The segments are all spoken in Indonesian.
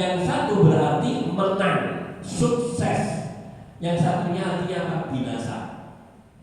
Yang satu berarti menang, sukses. Yang satunya artinya apa? Binasa.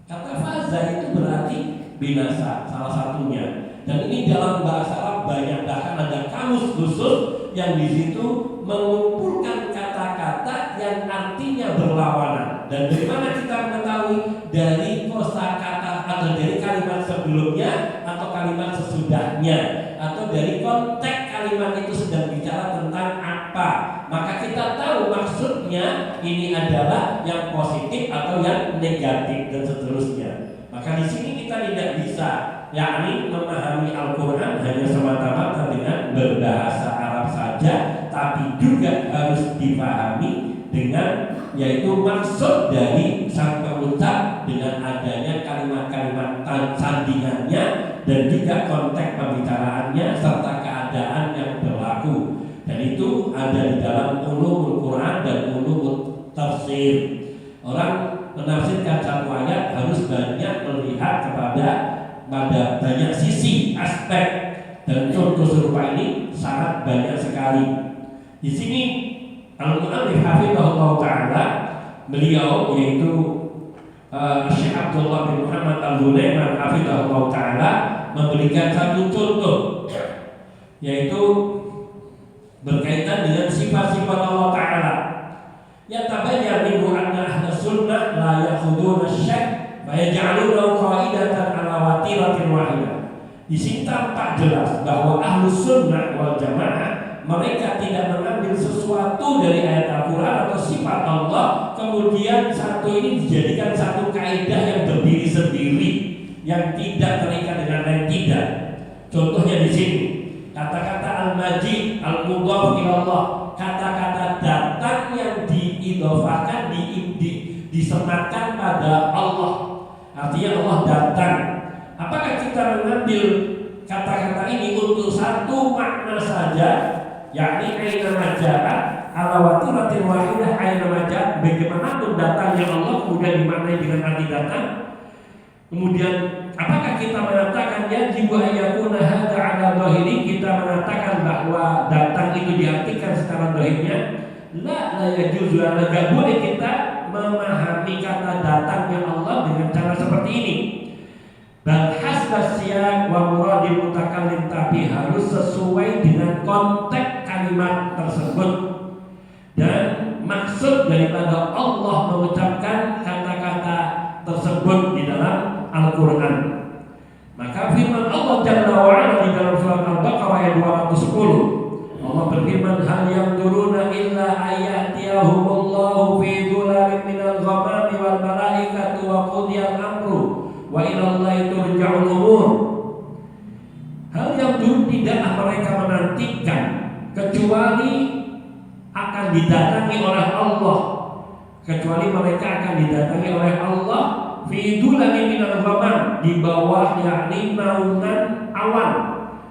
Kata faza itu berarti binasa, salah satunya. Dan ini dalam bahasa Arab banyak, bahkan ada kamus khusus yang di situ mengumpulkan kata-kata yang artinya berlawanan. Dan dari mana kita mengetahui? Dari kosakata atau dari kalimat sebelumnya atau kalimat sesudahnya, atau dari konteks kalimat itu sedang bicara tentang apa. Maka kita tahu maksudnya ini adalah yang positif atau yang negatif dan seterusnya. Maka di sini kita tidak bisa yakni memahami Al-Quran hanya semata-mata dengan berbahasa Arab saja, tapi juga harus dipahami dengan yaitu maksud dari sang pengucap dengan adanya kalimat-kalimat sandingannya dan juga konteks pembicaraannya serta keadaan yang berlaku. Dan itu ada di dalam ulumul Quran dan ulumul tafsir. Orang menafsirkan satu ayat harus banyak melihat kepada banyak sisi aspek, dan contoh serupa ini sangat banyak sekali. Di sini Al-Mu'allif hafizahullah ta'ala, beliau yaitu Syekh Abdullah bin Muhammad Al-Ghunaiman hafizahullah ta'ala memberikan satu contoh, yaitu berkaitan dengan sifat-sifat Allah Ta'ala. Ya tabayyana minhu anna ahla sunnah la yakhuduna asy-syak fa yaj'aluna qaidatan ala watiratin wahidah. Di sini tampak jelas bahwa ahlu sunnah wal jamaah mereka tidak mengambil sesuatu dari ayat Al-Quran atau sifat Allah kemudian satu ini dijadikan satu kaidah yang berdiri sendiri yang tidak terikat dengan lain, tidak. Contohnya di sini kata-kata al-majid, al-mudhaf ilallah, kata-kata datang yang diidhofahkan, disematkan pada Allah. Artinya Allah datang. Apakah kita mengambil kata-kata ini untuk satu makna saja, yakni aina majaa ala watiratin wahidah, aina majaa, bagaimanapun datangnya Allah kemudian dimaknai dengan arti datang? Kemudian apakah kita mengatakan yajibu ayyakuna hadza ala dhahiri, kita mengatakan bahwa datang itu diartikan secara dhahirnya? La yajuzu, enggak boleh kita memahami kata datangnya Allah dengan cara seperti ini. Bal hasba siyaq wa muradil mutakallim, tapi harus sesuai dengan konteks kalimat tersebut dan maksud daripada Allah mengucapkan kata-kata tersebut di dalam Al-Quran. Maka firman Allah Jalla wa'ala di dalam surat Al-Baqarah ayat 210, Allah berfirman, hal yanzuruna illa ayatiyahumullahu fi dhulalin minal ghamami wal malaikatu wa qudiyal amru wa ilallahi turja'ul umur. Hal yang dulu tidaklah mereka menantikan kecuali akan didatangi oleh Allah, kecuali mereka akan didatangi oleh Allah fi dhulalin minal ghamam, di bawah yakni naungan awan,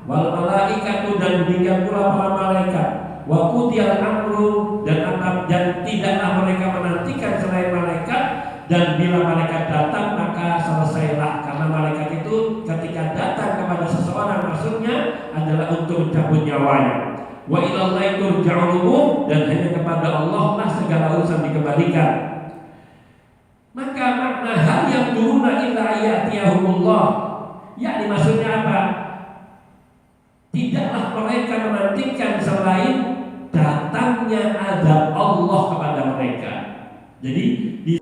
wal malaikatu, dan demikian pula para malaikat, wa qudiyal amru, dan tidaklah mereka menantikan selain malaikat, dan bila malaikat datang maka selesailah, karena malaikat itu ketika datang kepada seseorang maksudnya adalah untuk mencabut nyawanya. Wa ilallahi turja'ul umur, dan hanya kepada Allah lah segala urusan dikembalikan. Maka makna hal yang turuna illa ayatiyahumullah, yakni maksudnya apa? Tidaklah mereka menantikan selain datangnya azab Allah kepada mereka. Jadi di